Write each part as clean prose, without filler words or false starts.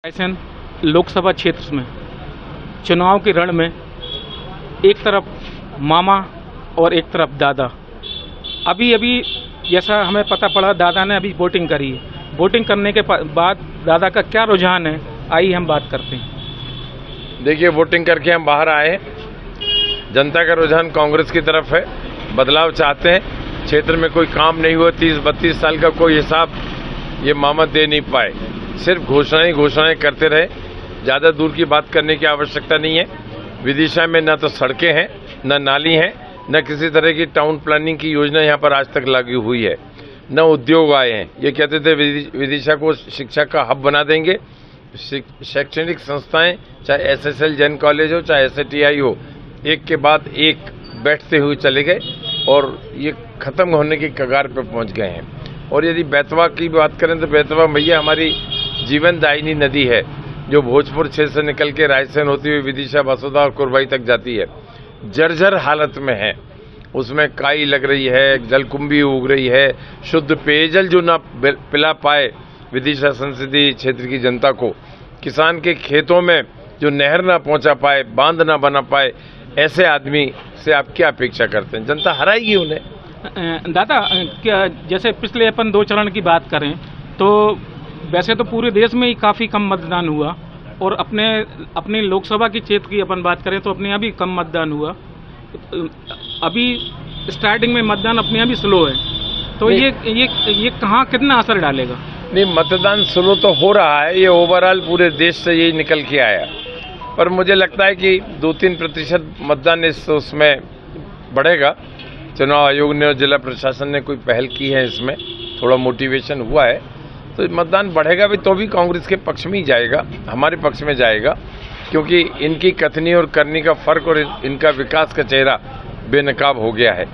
रायसेन लोकसभा क्षेत्र में चुनाव के रण में एक तरफ मामा और एक तरफ दादा। अभी जैसा हमें पता पड़ा, दादा ने अभी वोटिंग करी है। वोटिंग करने के बाद दादा का क्या रुझान है, आइए हम बात करते हैं। देखिए, वोटिंग करके हम बाहर आए। जनता का रुझान कांग्रेस की तरफ है। बदलाव चाहते हैं। क्षेत्र में कोई काम नहीं हुआ, 30-32 साल का कोई हिसाब ये मामा दे नहीं पाए। सिर्फ घोषणाएं करते रहे। ज़्यादा दूर की बात करने की आवश्यकता नहीं है। विदिशा में न तो सड़कें हैं, न नाली हैं, न किसी तरह की टाउन प्लानिंग की योजना यहाँ पर आज तक लागू हुई है, न उद्योग आए हैं। ये कहते थे विदिशा को शिक्षा का हब बना देंगे। शैक्षणिक संस्थाएं, चाहे SSL जैन कॉलेज हो, चाहे SATI हो, एक के बाद एक बैठते हुए चले गए और ये खत्म होने की कगार पर पहुंच गए हैं। और यदि बेतवा की बात करें तो बेतवा मैया हमारी जीवनदायिनी नदी है, जो भोजपुर क्षेत्र से निकल के रायसेन होती हुई विदिशा, बसोदा और कुरबाई तक जाती है। जर्जर हालत में है, उसमें काई लग रही है, जलकुंभी उग रही है। शुद्ध पेयजल जो ना पिला पाए विदिशा संसदीय क्षेत्र की जनता को, किसान के खेतों में जो नहर ना पहुंचा पाए, बांध ना बना पाए, ऐसे आदमी से आप क्या अपेक्षा करते हैं? जनता हराएगी उन्हें। दादा, क्या जैसे पिछले अपन 2 चरण की बात करें तो वैसे तो पूरे देश में ही काफ़ी कम मतदान हुआ, और अपने लोकसभा की क्षेत्र की अपन बात करें तो अपने यहाँ भी कम मतदान हुआ। अभी स्टार्टिंग में मतदान अपने यहाँ भी स्लो है, तो ये कहाँ कितना असर डालेगा? नहीं, मतदान स्लो तो हो रहा है। ये ओवरऑल पूरे देश से यही निकल के आया, पर मुझे लगता है कि 2-3% मतदान उसमें बढ़ेगा। चुनाव आयोग ने और जिला प्रशासन ने कोई पहल की है, इसमें थोड़ा मोटिवेशन हुआ है, तो मतदान बढ़ेगा भी, तो भी कांग्रेस के पक्ष में ही जाएगा, हमारे पक्ष में जाएगा। क्योंकि इनकी कथनी और करनी का फर्क और इनका विकास का चेहरा बेनकाब हो गया है।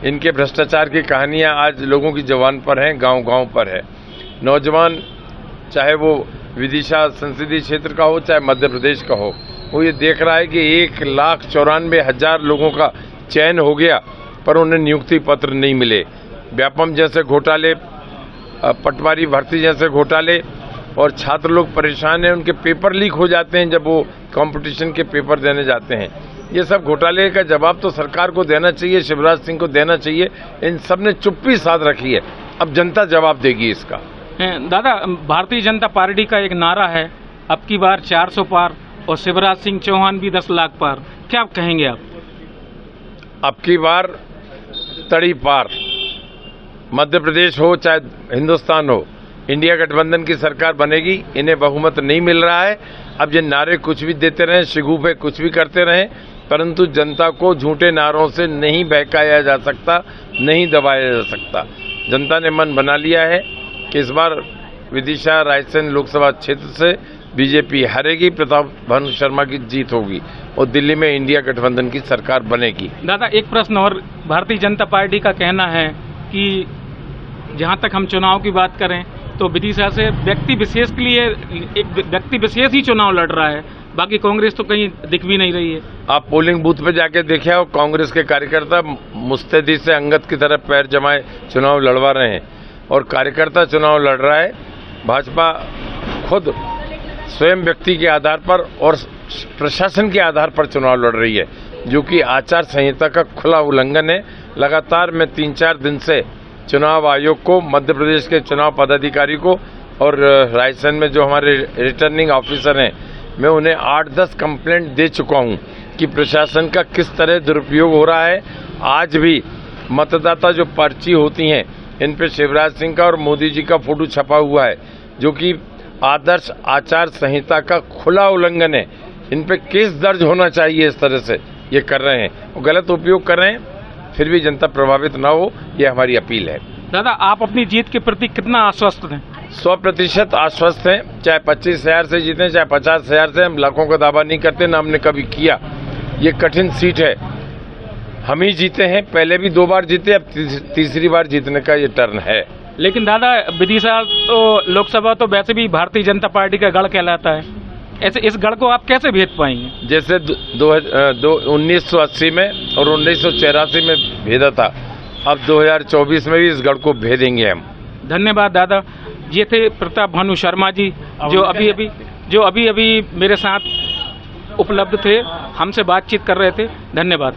इनके भ्रष्टाचार की कहानियां आज लोगों की जुबान पर हैं, गांव-गांव पर है। नौजवान, चाहे वो विदिशा संसदीय क्षेत्र का हो, चाहे मध्य प्रदेश का हो, वो ये देख रहा है कि 1,94,000 लोगों का चयन हो गया, पर उन्हें नियुक्ति पत्र नहीं मिले। व्यापम जैसे घोटाले, पटवारी भर्ती जैसे घोटाले, और छात्र लोग परेशान हैं। उनके पेपर लीक हो जाते हैं जब वो कंपटीशन के पेपर देने जाते हैं। ये सब घोटाले का जवाब तो सरकार को देना चाहिए, शिवराज सिंह को देना चाहिए। इन सब ने चुप्पी साध रखी है, अब जनता जवाब देगी इसका। दादा, भारतीय जनता पार्टी का एक नारा है, अब की बार 400 पार, और शिवराज सिंह चौहान भी 10 लाख पार। क्या कहेंगे आप? अब की बार तड़ी पार। मध्य प्रदेश हो चाहे हिंदुस्तान हो, इंडिया गठबंधन की सरकार बनेगी। इन्हें बहुमत नहीं मिल रहा है। अब ये नारे कुछ भी देते रहें, शिगुफे कुछ भी करते रहें, परंतु जनता को झूठे नारों से नहीं बहकाया जा सकता, नहीं दबाया जा सकता। जनता ने मन बना लिया है कि इस बार विदिशा रायसेन लोकसभा क्षेत्र से बीजेपी हारेगी, प्रताप भानु शर्मा की जीत होगी और दिल्ली में इंडिया गठबंधन की सरकार बनेगी। दादा, एक प्रश्न और। भारतीय जनता पार्टी का कहना है कि जहां तक हम चुनाव की बात करें तो विदिशा से व्यक्ति विशेष के लिए एक व्यक्ति विशेष ही चुनाव लड़ रहा है, बाकी कांग्रेस तो कहीं दिख भी नहीं रही है। आप पोलिंग बूथ पे जाके देखिए, और कांग्रेस के कार्यकर्ता मुस्तैदी से अंगद की तरफ पैर जमाए चुनाव लड़वा रहे हैं, और कार्यकर्ता चुनाव लड़ रहा है। भाजपा खुद स्वयं व्यक्ति के आधार पर और प्रशासन के आधार पर चुनाव लड़ रही है, जो कि आचार संहिता का खुला उल्लंघन है। लगातार मैं 3-4 दिन से चुनाव आयोग को, मध्य प्रदेश के चुनाव पदाधिकारी को और रायसेन में जो हमारे रिटर्निंग ऑफिसर हैं, मैं उन्हें 8-10 कंप्लेंट दे चुका हूं कि प्रशासन का किस तरह दुरुपयोग हो रहा है। आज भी मतदाता जो पर्ची होती हैं, इन पे शिवराज सिंह का और मोदी जी का फोटो छपा हुआ है, जो कि आदर्श आचार संहिता का खुला उल्लंघन है। इन पे केस दर्ज होना चाहिए। इस तरह से ये कर रहे हैं, वो गलत उपयोग कर रहे हैं। फिर भी जनता प्रभावित ना हो, ये हमारी अपील है। दादा, आप अपनी जीत के प्रति कितना आश्वस्त हैं? 100% आश्वस्त हैं। चाहे 25,000 से जीतें, चाहे 50,000 से। हम लाखों का दावा नहीं करते, ना हमने कभी किया। ये कठिन सीट है, हम ही जीते हैं। पहले भी 2 बार जीते, अब तीसरी बार जीतने का ये टर्न है। लेकिन दादा, विदिशा तो लोकसभा तो वैसे भी भारतीय जनता पार्टी का गढ़ कहलाता है, ऐसे इस गढ़ को आप कैसे भेद पाएंगे? जैसे 1980 में और 1984 में भेदा था, अब 2024 में भी इस गढ़ को भेदेंगे हम। धन्यवाद दादा। ये थे प्रताप भानु शर्मा जी, जो अभी जो अभी अभी मेरे साथ उपलब्ध थे, हमसे बातचीत कर रहे थे। धन्यवाद।